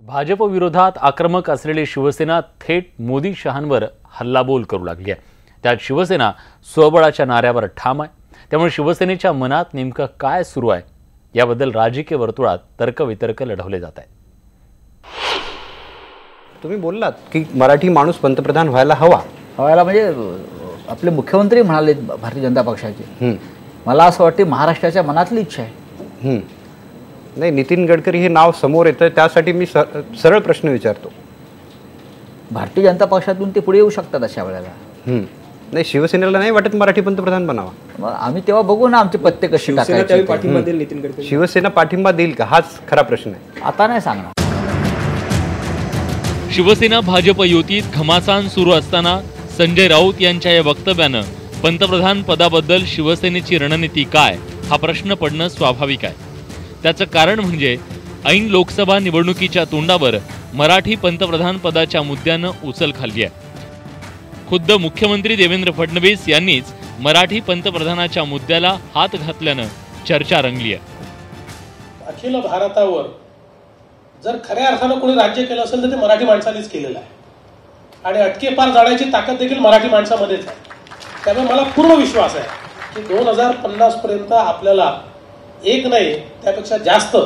भाजप विरोधात आक्रमक असलेली शिवसेना थेट मोदी शहांवर हल्लाबोल करू लागली आहे। त्यात शिवसेना स्वबळाच्या नाऱ्यावर ठाम आहे। त्यामुळे शिवसेनेच्या मनात नेमकं काय सुरू आहे याबद्दल राजकीय वर्तुळात तर्कवितर्क लढवले जात आहेत। तुम्ही बोललात की मराठी माणूस पंतप्रधान व्हायला म्हणजे आपले मुख्यमंत्री म्हणाले भारतीय जनता पक्षाचे। मला असं वाटतं महाराष्ट्राच्या मनातली इच्छा आहे। नाही, नितीन गडकरी हे नाव समोर येतं त्यासाठी मी सरळ प्रश्न विचारतो। भारतीय जनता पक्षातून ते पुढे येऊ शकतात अशा वेळेला। नाही, शिवसेनेला नाही वाटत मराठी पंतप्रधान बनावा? मग आम्ही तेव्हा बघू ना आमचे पत्ते कसे टाकायचे। शिवसेना पाठिंबा देईल का हाच खरा प्रश्न आहे। आता नाही सांगणार। शिवसेना भाजप युतीत घमासान सुरू असताना संजय राऊत यांच्या या वक्तव्यानं पंतप्रधान पदाबद्दल शिवसेनेची रणनीती काय हा प्रश्न पडणं स्वाभाविक आहे। त्याचं कारण म्हणजे ऐन लोकसभा निवडणुकीच्या तोंडावर मराठी पंतप्रधान पदाच्या मुद्द्यानं उचल खाल्ली आहे। खुद्द मुख्यमंत्री देवेंद्र फडणवीस यांनीच मराठी पंतप्रधानाच्या मुद्द्याला हात घातल्यानं चर्चा रंगली आहे। अखिल भारतावर जर खऱ्या अर्थानं कोणी राज्य केलं असेल तर ते मराठी माणसानेच केलेलं आहे आणि अटके पार जाण्याची ताकद देखील मराठी माणसामध्येच आहे। त्यामुळे मला पूर्ण विश्वास आहे की 2050 पर्यंत आपल्याला एक नाही त्यापेक्षा जास्त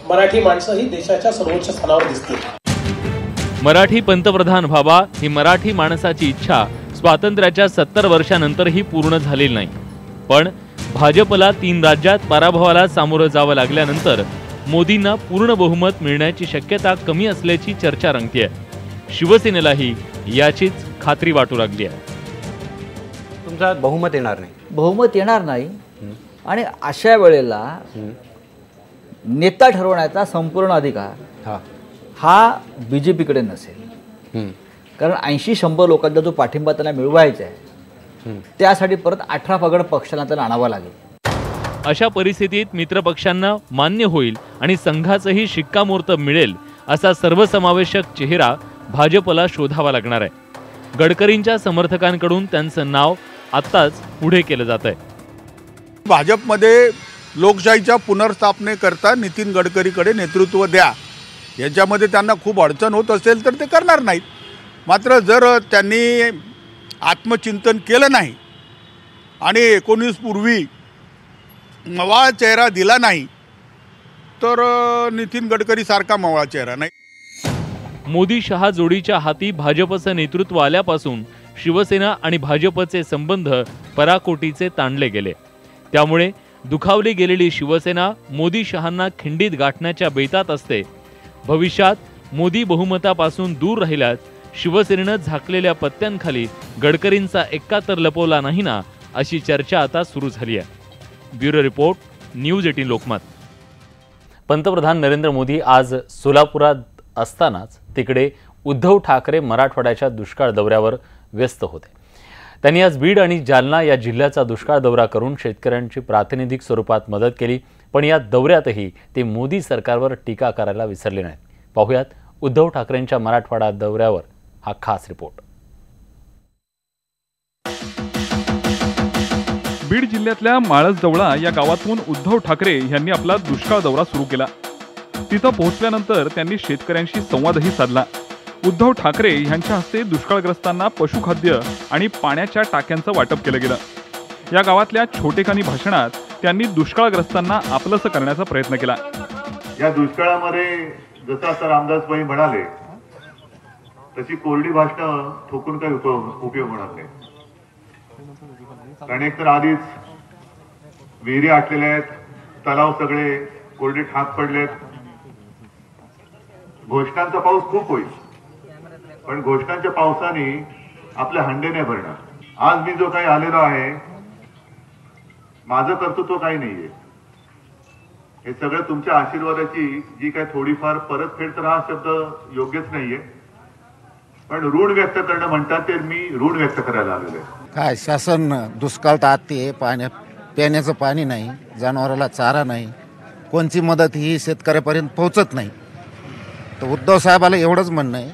मराठी माणसं ही देशाच्या सर्वोच्च स्थानावर दिसतील। मराठी पंतप्रधान व्हावा ही मराठी माणसाची इच्छा स्वातंत्र्याच्या 70 वर्षानंतरही पूर्ण झालेली नाही। पण भाजपला 3 राज्यात पराभवाला सामोरं जावं लागल्यानंतर मोदींना पूर्ण बहुमत मिळण्याची शक्यता कमी असल्याची चर्चा रंगतेय। शिवसेनेलाही याचीच खात्री वाटू लागली आहे। तुमचा बहुमत येणार नाही आणि अशा वेळेला नेता ठरवण्याचा संपूर्ण अधिकार हा बीजेपीकडे नसेल। कारण 80-100 लोकांचा जो पाठिंबा त्यांना मिळवायचा आहे त्यासाठी परत 18 पगड पक्षाला त्यांना आणावा लागेल। अशा परिस्थितीत मित्रपक्षांना मान्य होईल आणि संघाचंही शिक्कामोर्तब मिळेल असा सर्वसमावेशक चेहरा भाजपला शोधावा लागणार आहे। गडकरींच्या समर्थकांकडून त्यांचं नाव आत्ताच पुढे केलं जात आहे। भाजपमध्ये लोकशाहीच्या पुनर्स्थापनेकरता नितीन गडकरीकडे नेतृत्व द्या, याच्यामध्ये त्यांना खूप अडचण होत असेल तर ते करणार नाहीत। मात्र जर त्यांनी आत्मचिंतन केलं नाही आणि 19 पूर्वी मवाळ चेहरा दिला नाही तर नितीन गडकरी सारखा मवाळ चेहरा नाही। मोदी शहा जोडीच्या हाती भाजपचं नेतृत्व आल्यापासून शिवसेना आणि भाजपचे संबंध पराकोटीचे ताणले गेले। त्यामुळे दुखावली गेलेली शिवसेना मोदी शहांना खिंडीत गाठण्याच्या बेतात असते। भविष्यात मोदी बहुमतापासून दूर राहिल्यास शिवसेनेनं झाकलेल्या पत्त्यांखाली गडकरींचा एक्का तर लपवला नाही ना, अशी चर्चा आता सुरू झाली आहे। Bureau report, news 18 Lokmat. पंतप्रधान नरेंद्र मोदी आज सोलापुरात असतानाच तिकडे उद्धव ठाकरे मराठवाड्याच्या दुष्काळ दौऱ्यावर व्यस्त होते। त्यांनी आज बीड आणि जालना या जिल्ह्याचा दुष्काळ दौरा करून शेतकऱ्यांची प्रातिनिधिक स्वरूपात मदत केली। पण या दौऱ्यातही ते मोदी सरकारवर टीका करायला विसरले नाहीत। पाहुयात उद्धव ठाकरेंच्या मराठवाडा दौऱ्यावर हा खास रिपोर्ट। बीड जिल्ह्यातल्या माळसजवळा या गावातून उद्धव ठाकरे यांनी आपला दुष्काळ दौरा सुरू केला। तिथं पोहोचल्यानंतर त्यांनी शेतकऱ्यांशी संवादही साधला। उद्धव ठाकरे यांच्या हस्ते दुष्काळग्रस्तांना पशुखाद्य आणि पाण्याच्या टाक्यांचं वाटप केलं गेलं। या गावातल्या छोटेखानी भाषणात त्यांनी दुष्काळग्रस्तांना आपलंसं करण्याचा प्रयत्न केला। या दुष्काळामध्ये जसं आता रामदासबाई म्हणाले तशी कोरडी भाषणं ठोकून काही उपयोग होणार नाही। कारण एकतर आधीच विहिरी आटलेल्या आहेत, तलाव सगळे कोरडे ठाक पडलेत। घोषणांचा पाऊस खूप होईल पण घोषणांच्या पावसाने आपले हंडे नाही भरणार। आज मी जो काही आलेलो आहे माझं कर्तृत्व काही नाहीये, हे सगळं तुमच्या आशीर्वादाची जी काही थोडीफार परतफेड, तर हा शब्द योग्यच नाहीये, पण ऋण व्यक्त करणं म्हणतात ते मी ऋण व्यक्त करायला आलेलो आहे। काय शासन दुष्काळ तात्ते, पिण्याचं पाणी नाही, जनावराला चारा नाही, कोणती मदत ही शेतकऱ्यापर्यंत पोहोचत नाही। तर उद्धव साहेबाला एवढंच म्हणणं आहे,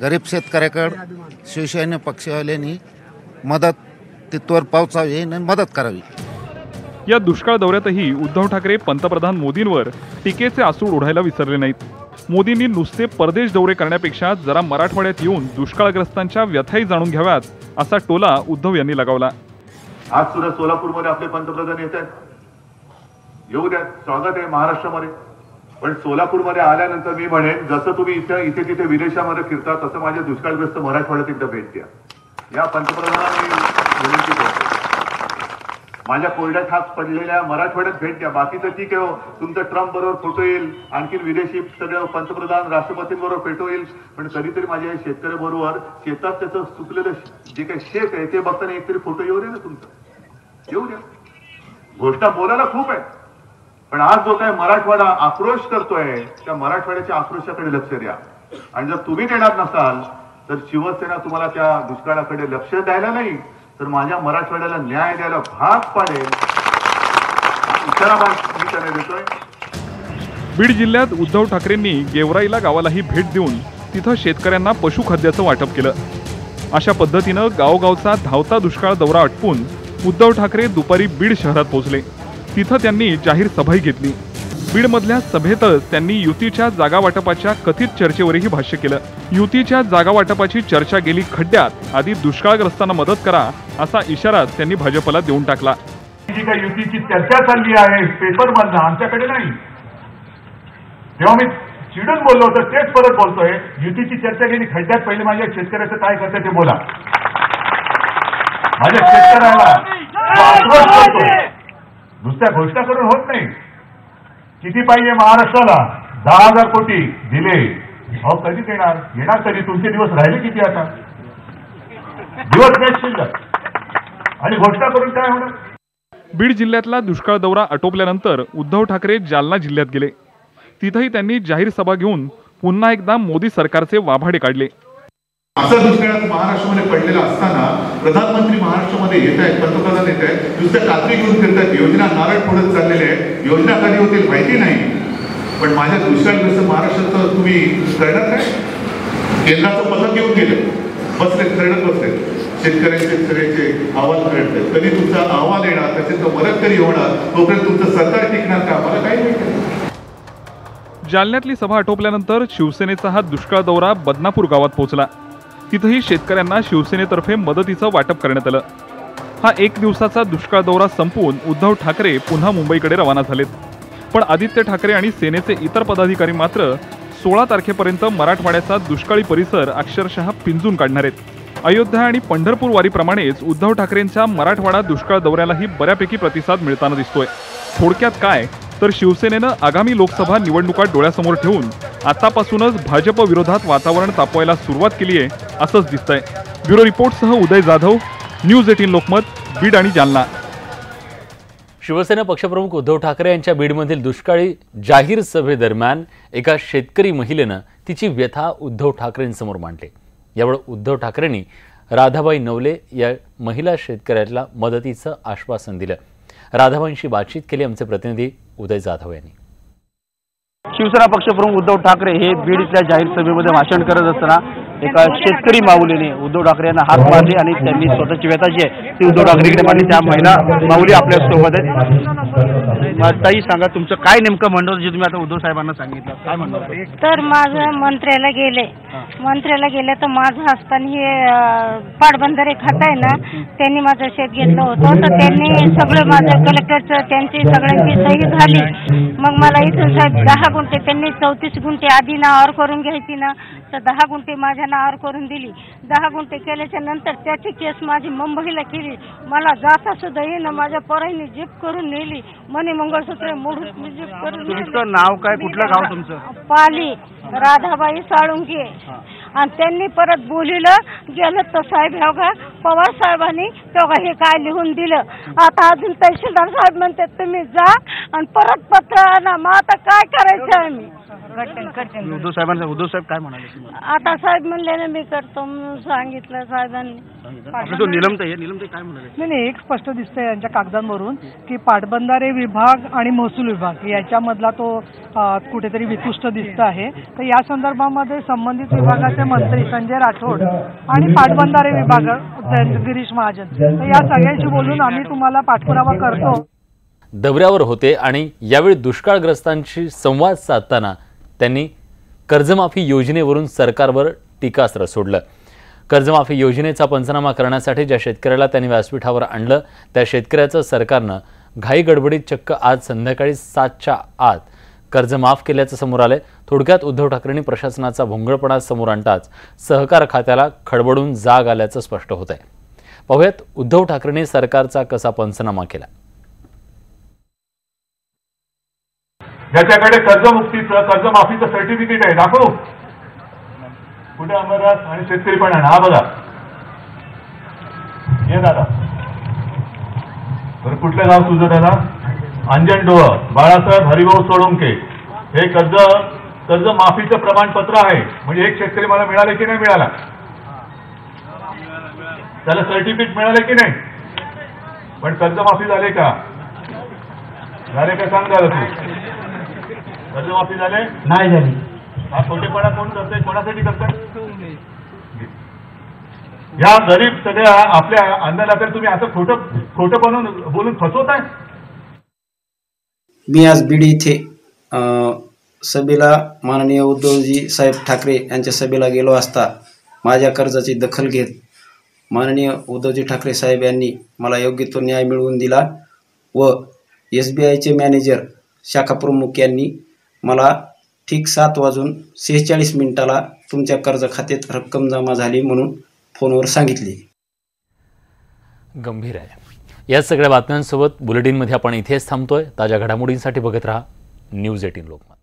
गरीब शेतकऱ्याकडे शिवसेना पक्षवाल्यांनी मदत तिथवर पोहोचावी आणि मदत करावी। या दुष्काळ दौऱ्यातही उद्धव ठाकरे पंतप्रधान मोदींवर टीकेचे आसूड ओढायला विसरले नाहीत। मोदींनी नुसते परदेश दौरे करण्यापेक्षा जरा मराठवाड्यात येऊन दुष्काळग्रस्तांच्या व्यथाही जाणून घ्याव्यात असा टोला उद्धव यांनी लगावला। आज सुद्धा सोलापूरमध्ये आपले पंतप्रधान येत आहेत, येऊ द्या, स्वागत आहे महाराष्ट्रामध्ये। पण सोलापूरमध्ये आल्यानंतर मी म्हणेन, जसं तुम्ही इथे तिथे विदेशामध्ये फिरता तसं माझ्या दुष्काळग्रस्त मराठवाड्यात एकदा भेट द्या। या पंतप्रधानांनी विनंती करतो, माझ्या कोरड्या छाप पडलेल्या मराठवाड्यात भेट द्या। बाकीचं ठीक आहे, तुमचं ट्रम्प बरोबर फोटो येईल, आणखी विदेशी सगळं पंतप्रधान राष्ट्रपतींबरोबर फोटो येईल, पण कधीतरी माझ्या शेतकऱ्याबरोबर शेतात त्याचं सुकलेलं जे काही शेत आहे ते बघताना एकतरी फोटो येऊ दे ना तुमचा, येऊ द्या। घोषणा बोलायला खूप आहे, पण आज जो काय मराठवाडा आक्रोश करतोय त्या मराठवाड्याच्या आक्रोशाकडे लक्ष द्या। आणि जर तुम्ही देणार नसाल तर शिवसेना तुम्हाला त्या दुष्काळाकडे लक्ष द्यायला नाही तर माझ्या मराठवाड्याला न्याय द्यायला भाग पाडेल, इशारा मी त्याने देतोय। बीड जिल्ह्यात उद्धव ठाकरेंनी गेवराईला गावालाही भेट देऊन तिथं शेतकऱ्यांना पशुखाद्याचं वाटप केलं। अशा पद्धतीनं गावगावचा धावता दुष्काळ दौरा आटपून उद्धव ठाकरे दुपारी बीड शहरात पोहोचले। तिथं त्यांनी जाहीर सभाही घेतली। बीडमधल्या सभेतच त्यांनी युतीच्या जागा वाटपाच्या कथित चर्चेवरही भाष्य केलं। युतीच्या जागा वाटपाची चर्चा गेली खड्ड्यात, आधी दुष्काळग्रस्तांना मदत करा असा इशारा त्यांनी भाजपला देऊन टाकला। जी काही युतीची चर्चा चालली आहे पेपर मधनं, आमच्याकडे नाही, तेव्हा मी चिडून बोललो होतो, तेच परत बोलतोय, युतीची चर्चा गेली खड्ड्यात, पहिले माझ्या शेतकऱ्याचं काय करतं ते बोला। माझ्या शेतकऱ्याला आक्रोश करतोय, नुसत्या घोषणा करून होत नाही। किती पाहिजे महाराष्ट्राला? 10,000 कोटी दिले, अहो कधी देणार? येणार कधी? तुमचे दिवस राहिले किती? आता दिवस नाही शिल्लक, आणि घोषणा करून काय होणार? बीड जिल्ह्यातला दुष्काळ दौरा आटोपल्यानंतर उद्धव ठाकरे जालना जिल्ह्यात गेले। तिथंही त्यांनी जाहीर सभा घेऊन पुन्हा एकदा मोदी सरकारचे वाभाडे काढले। असं दुष्काळात महाराष्ट्रामध्ये पडलेला असताना प्रधानमंत्री महाराष्ट्रामध्ये येत आहेत, पंतप्रधान येत आहेत, नुसत्या कात्री घेऊन फिरतात, योजना नारळ फोडत चाललेले आहेत, योजना कधी होतील माहिती नाही, पण माझ्या दुष्काळग्रस्त महाराष्ट्राचं तुम्ही करणार नाही? केंद्राचं पथक घेऊन गेलं, बसले, करत बसले, शेतकऱ्यांचे सगळ्यांचे अहवाल करतात, कधी तुमचा अहवाल येणार, त्याच्यात मदत कधी होणार, तोपर्यंत तुमचं सरकार टिकणार का? मला काही माहिती। जालन्यातली सभा आटोपल्यानंतर शिवसेनेचा हा दुष्काळ दौरा बदनापूर गावात पोहोचला। तिथंही शेतकऱ्यांना शिवसेनेतर्फे मदतीचं वाटप करण्यात आलं। हा 1 दिवसाचा दुष्काळ दौरा संपवून उद्धव ठाकरे पुन्हा मुंबईकडे रवाना झालेत। पण आदित्य ठाकरे आणि सेनेचे इतर पदाधिकारी मात्र 16 तारखेपर्यंत मराठवाड्याचा दुष्काळी परिसर अक्षरशः पिंजून काढणार आहेत। अयोध्या आणि पंढरपूर वारीप्रमाणेच उद्धव ठाकरेंच्या मराठवाडा दुष्काळ दौऱ्यालाही बऱ्यापैकी प्रतिसाद मिळताना दिसतोय। थोडक्यात काय तर शिवसेनेनं आगामी लोकसभा निवडणुका डोळ्यासमोर ठेवून आतापासूनच भाजप विरोधात वातावरण तापवायला सुरुवात केली आहे असंच दिसतंय। ब्युरो रिपोर्टसह उदय जाधव, न्यूज 18 लोकमत, बीड आणि जालना। शिवसेना पक्षप्रमुख उद्धव ठाकरे यांच्या बीडमधील दुष्काळी जाहीर सभेदरम्यान एका शेतकरी महिलेनं तिची व्यथा उद्धव ठाकरेंसमोर मांडली। यावेळी उद्धव ठाकरेंनी राधाबाई नवले या महिला शेतकऱ्याला मदतीचं आश्वासन दिलं। राधाबाईंशी बातचीत केली आमचे प्रतिनिधी उदय जाधव यांनी। शिवसेना पक्षप्रमुख उद्धव ठाकरे हे बीड इथल्या जाहीर सभेमध्ये भाषण करत असताना एका शेतकरी माऊलीने उद्धव ठाकरे यांना हात मारले आणि त्यांनी स्वतःची व्यथा जी आहे ती उद्धव ठाकरेकडे मांडली। त्या महिला माऊली आपल्या सोबत आहेत। ताई सांगा, तुमचं काय नेमकं म्हणणं जे तुम्ही आता उद्धव साहेबांना सांगितलं, काय म्हणणं? तर माझं मंत्र्याला गेले तर माझं असताना हे पाटबंधारे खात आहे ना, त्यांनी माझं शेत घेतलं होतं, तर त्यांनी सगळं माझं कलेक्टरचं त्यांची सगळ्यांची सही झाली। मग मला इथून साहेब 10 गुंठे त्यांनी 34 गुंठे आधी नावावर करून घ्यायची ना, तर 10 गुंठे माझ्या नावावर करून दिली। 10 गुंठे केल्याच्या नंतर त्याची केस माझी मुंबईला केली। मला जाता सुद्धा येईना, माझ्या पोरांनी जीप करून नेली, मनी मंगळसूत्र मोडून जीप करून। तुमचं नाव काय, कुठलं गाव तुमचं? पाली, राधाबाई साळुंके। आणि त्यांनी परत बोलिलं गेलं तर साहेब ह्या का पवार साहेबांनी तेव्हा हे काय लिहून दिलं। आता अजून तहसीलदार साहेब म्हणतात तुम्ही जा आणि परत पत्र आणा। मग आता काय करायचं आम्ही? उद्धव साहेब काय म्हणाले? आता साहेब म्हणले ना मी करतो म्हणून सांगितलं साहेबांनी। निलमताई काय म्हणाले? नाही, एक स्पष्ट दिसतंय यांच्या कागदांवरून की पाटबंधारे विभाग आणि महसूल विभाग याच्यामधला तो कुठेतरी वितुष्ट दिसत आहे। तर या संदर्भामध्ये संबंधित विभागाचे मंत्री संजय राठोड आणि पाटबंधारे विभाग गिरीश महाजन तर या सगळ्यांशी बोलून आम्ही तुम्हाला पाठपुरावा करतो। दौऱ्यावर होते आणि यावेळी दुष्काळग्रस्तांशी संवाद साधताना त्यांनी कर्जमाफी योजनेवरून सरकारवर टीकास्त्र सोडलं. कर्जमाफी योजनेचा पंचनामा करण्यासाठी ज्या शेतकऱ्याला त्यांनी व्यासपीठावर आणलं त्या शेतकऱ्याचं सरकारनं घाई गडबडीत चक्क आज संध्याकाळी 7च्या आत कर्ज माफ केल्याचं समोर आलंय. थोडक्यात उद्धव ठाकरेंनी प्रशासनाचा भोंगळपणा समोर आणताच सहकार खात्याला खडबडून जाग आल्याचं स्पष्ट होत आहे. पाहूयात उद्धव ठाकरेंनी सरकारचा कसा पंचनामा केला. ज्याच्याकडे कर्जमुक्तीचं कर्जमाफीचं सर्टिफिकेट आहे दाखवू कुठे अमरनाथ आणि शेतकरी पण आहे. हा बघा ये दादा बरं कुठलं गाव तुझं दादा? अंजनडोह बाळासाहेब हरिभाऊ सोळंके. हे कर्ज माफीचं प्रमाणपत्र आहे. म्हणजे एक शेतकरी मला मिळाले की नाही मिळाला? त्याला सर्टिफिकेट मिळाले की नाही? पण कर्जमाफी झाले का? झाले का सांग दादा तू. कर्जमाफी झाले नाही झाली. हा खोटेपणा कोण करतोय? कोणासाठी करतोय? या गरीब सगळ्या आपल्या अन्नदात्याला तुम्ही असं खोटं बनवून बोलून फसवताय. मी आज बीड इथे सभेला माननीय उद्धवजी साहेब ठाकरे यांच्या सभेला गेलो असता माझ्या कर्जाची दखल घेत माननीय उद्धवजी ठाकरे साहेब यांनी मला योग्य तो न्याय मिळवून दिला व SBIचे मॅनेजर शाखा प्रमुख यांनी मला ठीक 7:46 तुमच्या कर्ज खात्यात रक्कम जमा झाली म्हणून फोनवर सांगितले. गंभीर आहे. या सगळ्या बातम्यांसोबत बुलेटिनमध्ये आपण इथेच थांबतोय. ताज्या घडामोडींसाठी बघत राहा न्यूज 18 लोकमत.